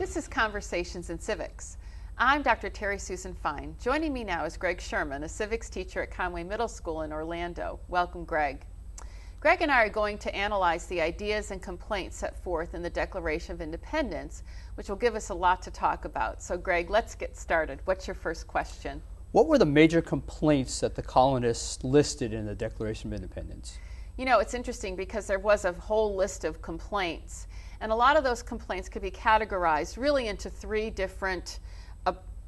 This is Conversations in Civics. I'm Dr. Terry Susan Fine. Joining me now is Greg Sherman, a civics teacher at Conway Middle School in Orlando. Welcome, Greg. Greg and I are going to analyze the ideas and complaints set forth in the Declaration of Independence, which will give us a lot to talk about. So, Greg, let's get started. What's your first question? What were the major complaints that the colonists listed in the Declaration of Independence? You know, it's interesting because there was a whole list of complaints, and a lot of those complaints could be categorized really into three different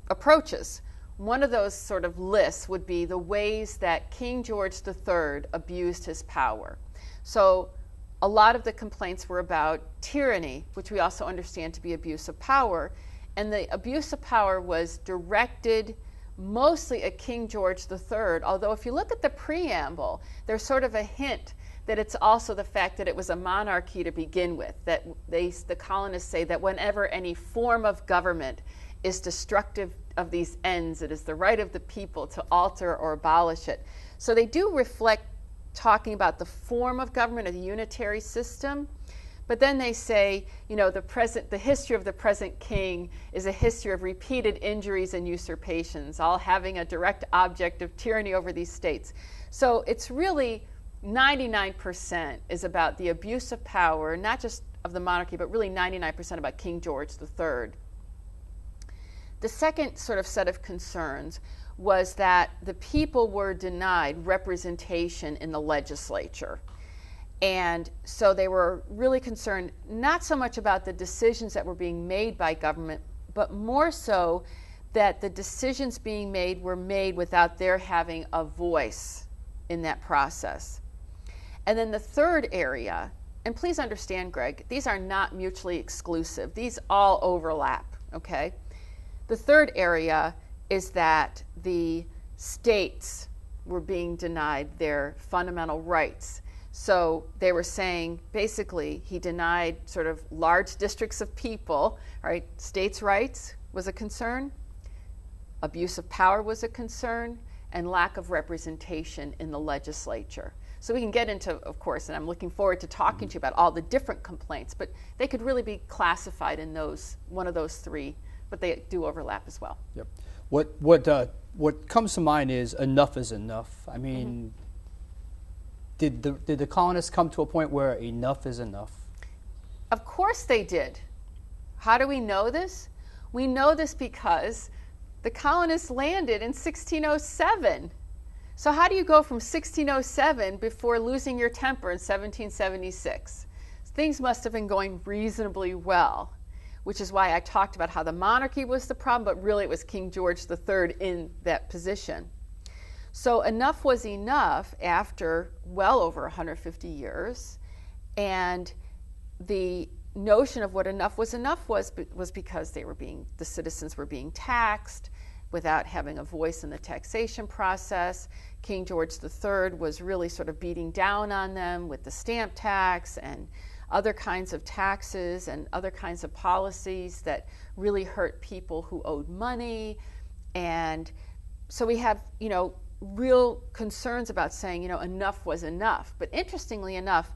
approaches. One of those sort of lists would be the ways that King George III abused his power. So a lot of the complaints were about tyranny, which we also understand to be abuse of power, and the abuse of power was directed mostly at King George III, although if you look at the preamble, there's sort of a hint that it's also the fact that it was a monarchy to begin with, that the colonists say that whenever any form of government is destructive of these ends, it is the right of the people to alter or abolish it. So they do reflect talking about the form of government, of the unitary system, but then they say, you know, the history of the present king is a history of repeated injuries and usurpations, all having a direct object of tyranny over these states. So it's really 99% is about the abuse of power, not just of the monarchy, but really 99% about King George III. The second sort of set of concerns was that the people were denied representation in the legislature. And so they were really concerned not so much about the decisions that were being made by government, but more so that the decisions being made were made without their having a voice in that process. And then the third area, and please understand, Greg, these are not mutually exclusive. These all overlap, okay? The third area is that the states were being denied their fundamental rights. So they were saying, basically, he denied sort of large districts of people, right? States' rights was a concern, abuse of power was a concern, and lack of representation in the legislature. So we can get into, of course, and I'm looking forward to talking to you about all the different complaints, but they could really be classified in one of those three, but they do overlap as well. Yep. What comes to mind is enough is enough. I mean, did the colonists come to a point where enough is enough? Of course they did. How do we know this? We know this because the colonists landed in 1607. So how do you go from 1607 before losing your temper in 1776? Things must have been going reasonably well, which is why I talked about how the monarchy was the problem, but really it was King George III in that position. So enough was enough after well over 150 years, and the notion of what enough was because the citizens were being taxed without having a voice in the taxation process. King George III was really sort of beating down on them with the stamp tax and other kinds of taxes and other kinds of policies that really hurt people who owed money. And so we have, you know, real concerns about saying, you know, enough was enough. But interestingly enough,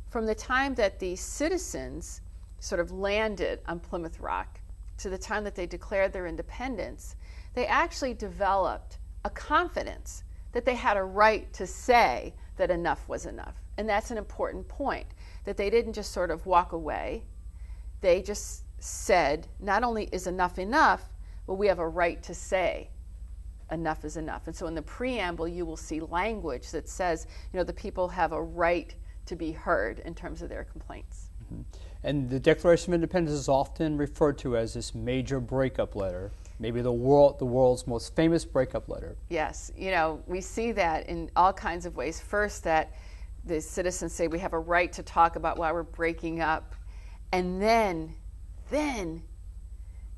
from the time that the citizens sort of landed on Plymouth Rock to the time that they declared their independence, they actually developed a confidence that they had a right to say that enough was enough. And that's an important point, that they didn't just sort of walk away. They just said, not only is enough enough, but we have a right to say enough is enough. And so in the preamble, you will see language that says, you know, the people have a right to be heard in terms of their complaints. Mm-hmm. And the Declaration of Independence is often referred to as this major breakup letter, maybe the world's most famous breakup letter. Yes, you know, we see that in all kinds of ways. First, that the citizens say we have a right to talk about why we're breaking up. And then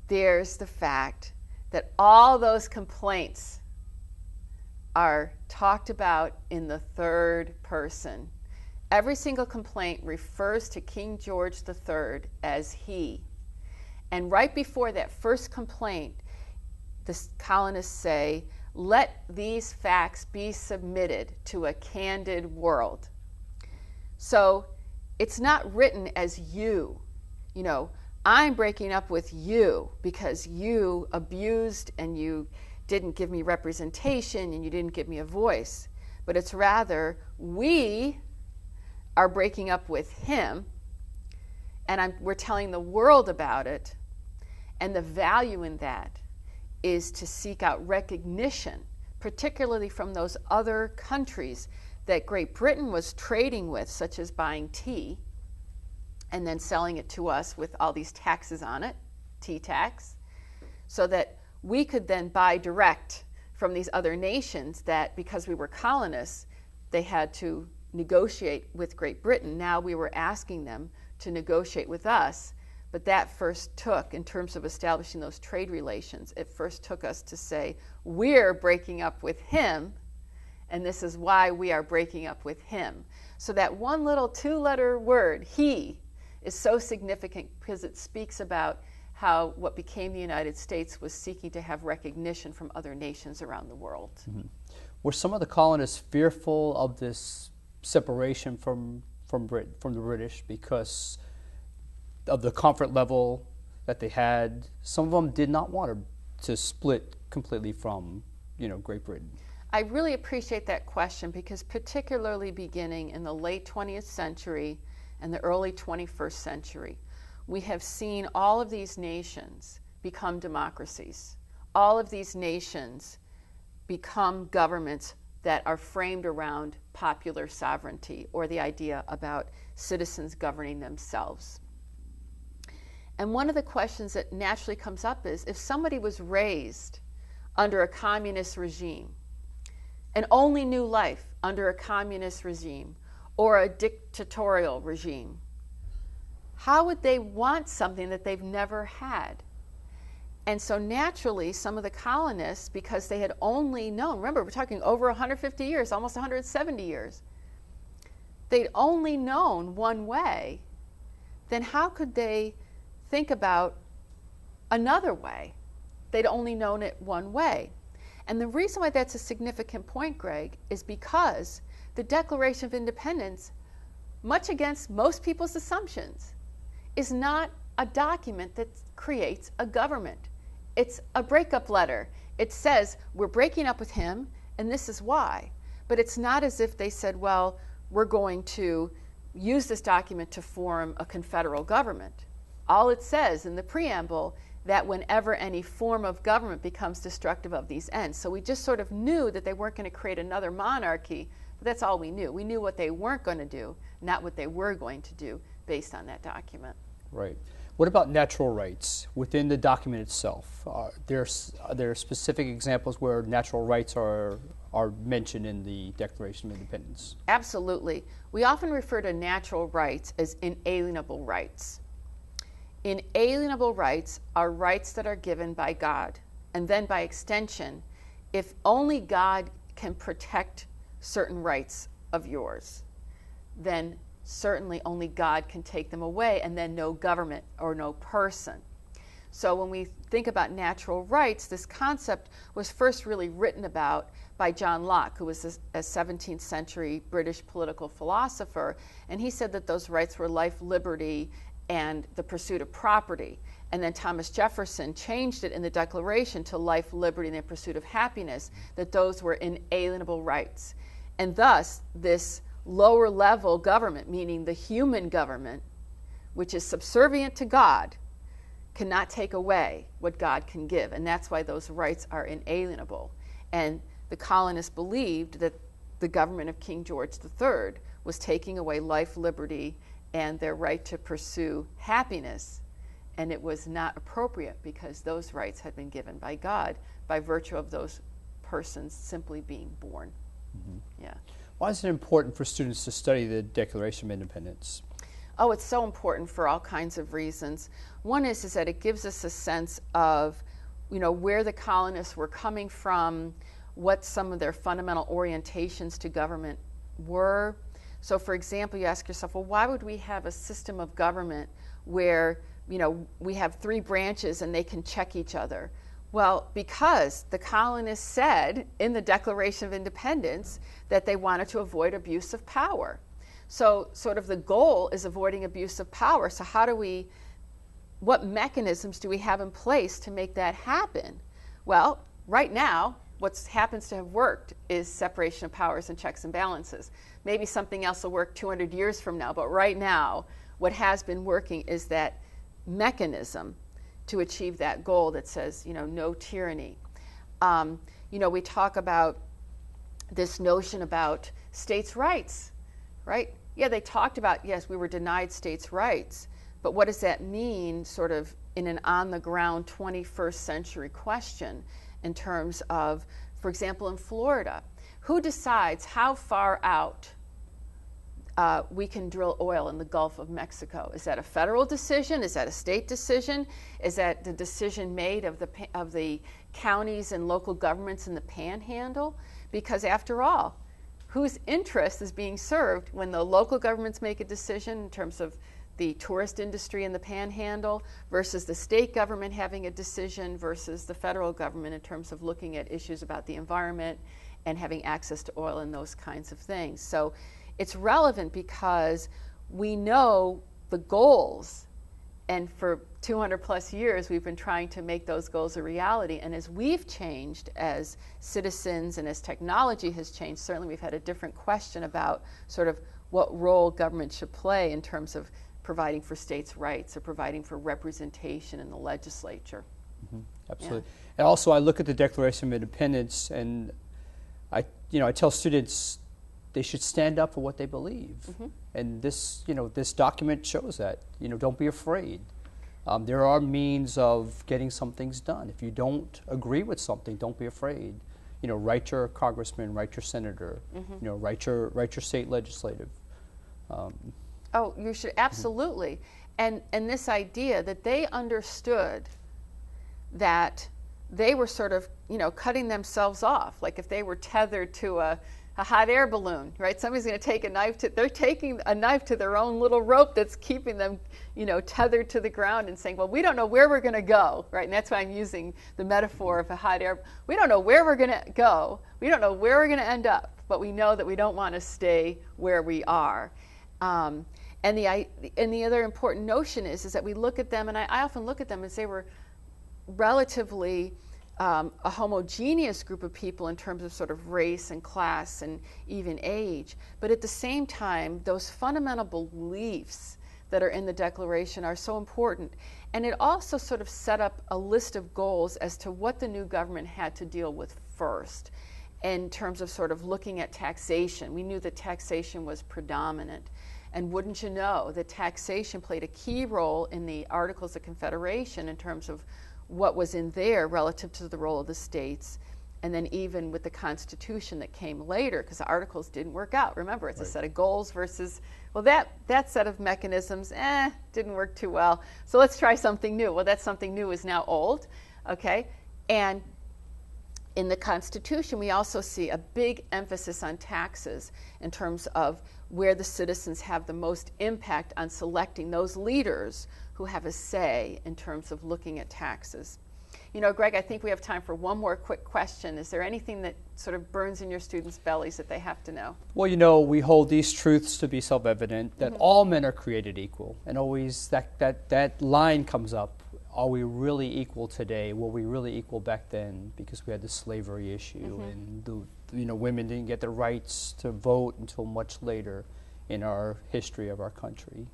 there's the fact that all those complaints are talked about in the third person. Every single complaint refers to King George III as he. And right before that first complaint, the colonists say, let these facts be submitted to a candid world. So it's not written as you know, I'm breaking up with you because you abused and you didn't give me representation and you didn't give me a voice. But it's rather, we are breaking up with him, and we're telling the world about it. And the value in that is to seek out recognition, particularly from those other countries that Great Britain was trading with, such as buying tea and then selling it to us with all these taxes on it, tea tax, so that we could then buy direct from these other nations that, because we were colonists, they had to negotiate with Great Britain. Now we were asking them to negotiate with us, but that first took, in terms of establishing those trade relations, it first took us to say, we're breaking up with him, and this is why we are breaking up with him. So that one little 2-letter word, he, is so significant because it speaks about how what became the United States was seeking to have recognition from other nations around the world. Mm-hmm. Were some of the colonists fearful of this separation from the British because of the comfort level that they had? Some of them did not want to split completely from, Great Britain. I really appreciate that question because particularly beginning in the late 20th century and the early 21st century, we have seen all of these nations become democracies. All of these nations become governments that are framed around popular sovereignty or the idea about citizens governing themselves. And one of the questions that naturally comes up is, if somebody was raised under a communist regime and only knew life under a communist regime or a dictatorial regime, how would they want something that they've never had? And so naturally, some of the colonists, because they had only known, remember, we're talking over 150 years, almost 170 years, they'd only known one way, then how could they think about another way? They'd only known it one way. And the reason why that's a significant point, Greg, is because the Declaration of Independence, much against most people's assumptions, is not a document that creates a government. It's a breakup letter. It says, we're breaking up with him, and this is why. But it's not as if they said, well, we're going to use this document to form a confederal government. All it says in the preamble that whenever any form of government becomes destructive of these ends. So we just sort of knew that they weren't going to create another monarchy, but that's all we knew. We knew what they weren't going to do, not what they were going to do based on that document. Right. What about natural rights within the document itself? Are there specific examples where natural rights are mentioned in the Declaration of Independence? Absolutely. We often refer to natural rights as inalienable rights. Inalienable rights are rights that are given by God. And then by extension, if only God can protect certain rights of yours, then certainly only God can take them away, and then no government or no person. So when we think about natural rights, this concept was first really written about by John Locke, who was a 17th century British political philosopher, and he said that those rights were life, liberty, and the pursuit of property. And then Thomas Jefferson changed it in the Declaration to life, liberty, and the pursuit of happiness, that those were inalienable rights. And thus, this lower level government, meaning the human government, which is subservient to God, cannot take away what God can give. And that's why those rights are inalienable. And the colonists believed that the government of King George III was taking away life, liberty, and their right to pursue happiness. And it was not appropriate because those rights had been given by God by virtue of those persons simply being born. Mm-hmm. Yeah. Why is it important for students to study the Declaration of Independence? Oh, it's so important for all kinds of reasons. One is that it gives us a sense of, where the colonists were coming from, what some of their fundamental orientations to government were. So, for example, you ask yourself, well, why would we have a system of government where, we have 3 branches and they can check each other? Well, because the colonists said in the Declaration of Independence that they wanted to avoid abuse of power. So sort of the goal is avoiding abuse of power. So how do we what mechanisms do we have in place to make that happen? Well, right now, what happens to have worked is separation of powers and checks and balances. Maybe something else will work 200 years from now, but right now, what has been working is that mechanism to achieve that goal that says, no tyranny. We talk about this notion about states' rights, right? Yeah, they talked about, yes, we were denied states' rights, but what does that mean sort of in an on-the-ground 21st century question in terms of, for example, in Florida, who decides how far out we can drill oil in the Gulf of Mexico? Is that a federal decision? Is that a state decision? Is that the decision made of the counties and local governments in the Panhandle? Because after all, whose interest is being served when the local governments make a decision in terms of the tourist industry in the Panhandle versus the state government having a decision versus the federal government in terms of looking at issues about the environment and having access to oil and those kinds of things. So it's relevant because we know the goals, and for 200 plus years we've been trying to make those goals a reality. And as we've changed as citizens and as technology has changed, certainly we've had a different question about sort of what role government should play in terms of providing for states' rights or providing for representation in the legislature. Mm-hmm. Absolutely. Yeah. And also I look at the Declaration of Independence and I tell students they should stand up for what they believe. Mm-hmm. And this document shows that. Don't be afraid. There are means of getting some things done. If you don't agree with something, don't be afraid. Write your congressman, write your senator, mm-hmm. Write your state legislative. Oh, you should, absolutely. Mm-hmm. And this idea that they understood that they were sort of, cutting themselves off. Like if they were tethered to a hot air balloon, right? Somebody's going to take a knife they're taking a knife to their own little rope that's keeping them, tethered to the ground and saying, well, we don't know where we're going to go, right? And that's why I'm using the metaphor of a hot air. We don't know where we're going to go. We don't know where we're going to end up, but we know that we don't want to stay where we are. And the other important notion is that we look at them, and I often look at them as they were relatively a homogeneous group of people in terms of sort of race and class and even age. But at the same time, those fundamental beliefs that are in the Declaration are so important. And it also sort of set up a list of goals as to what the new government had to deal with first in terms of sort of looking at taxation. We knew that taxation was predominant. And wouldn't you know that taxation played a key role in the Articles of Confederation in terms of what was in there relative to the role of the states, and then even with the Constitution that came later, because the Articles didn't work out. Remember, it's right. A set of goals versus, well, that set of mechanisms, didn't work too well. So let's try something new. Well, that something new is now old, okay? And in the Constitution, we also see a big emphasis on taxes in terms of where the citizens have the most impact on selecting those leaders who have a say in terms of looking at taxes. Greg, I think we have time for one more quick question. Is there anything that sort of burns in your students' bellies that they have to know? Well, we hold these truths to be self-evident, that mm-hmm. all men are created equal. And always that line comes up. Are we really equal today? Were we really equal back then? Because we had the slavery issue, mm-hmm. and women didn't get the rights to vote until much later in our history of our country.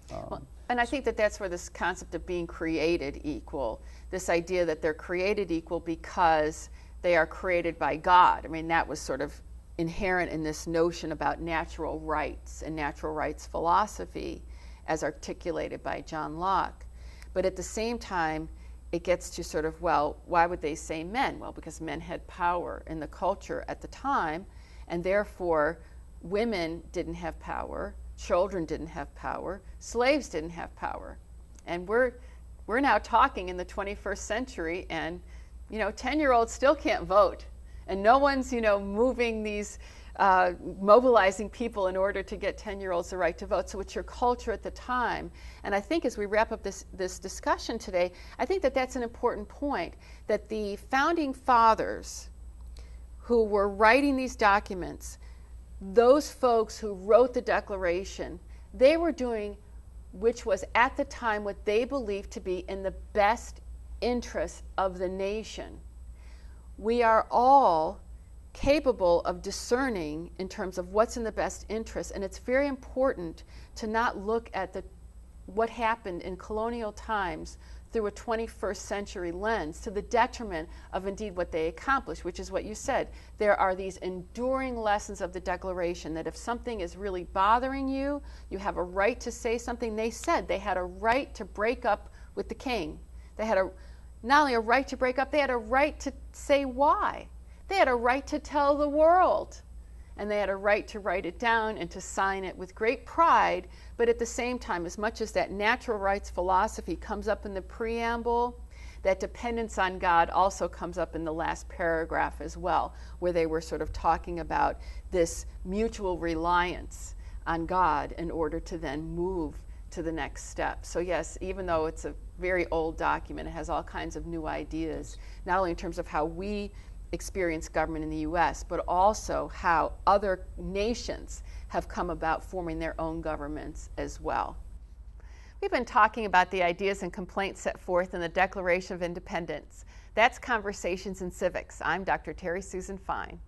And I think that's where this concept of being created equal, this idea that they're created equal because they are created by God. I mean, that was sort of inherent in this notion about natural rights and natural rights philosophy as articulated by John Locke. But at the same time, it gets to sort of, well, why would they say men? Well, because men had power in the culture at the time, and therefore women didn't have power, children didn't have power, slaves didn't have power. And we're now talking in the 21st century, and 10-year-olds still can't vote. And no one's moving these mobilizing people in order to get 10-year-olds the right to vote. So it's your culture at the time. And I think as we wrap up this discussion today, I think that's an important point, that the founding fathers who were writing these documents, those folks who wrote the Declaration, they were doing which was at the time what they believed to be in the best interest of the nation. We are all capable of discerning in terms of what's in the best interest, and it's very important to not look at what happened in colonial times through a 21st century lens to the detriment of indeed what they accomplished, which is what you said. There are these enduring lessons of the Declaration that if something is really bothering you, you have a right to say something. They said they had a right to break up with the king. They had not only a right to break up, they had a right to say why. They had a right to tell the world. And they had a right to write it down and to sign it with great pride. But at the same time, as much as that natural rights philosophy comes up in the preamble, that dependence on God also comes up in the last paragraph as well, where they were sort of talking about this mutual reliance on God in order to then move to the next step. So yes, even though it's a very old document, it has all kinds of new ideas, not only in terms of how we experience government in the U.S., but also how other nations have come about forming their own governments as well. We've been talking about the ideas and complaints set forth in the Declaration of Independence. That's Conversations in Civics. I'm Dr. Terry Susan Fine.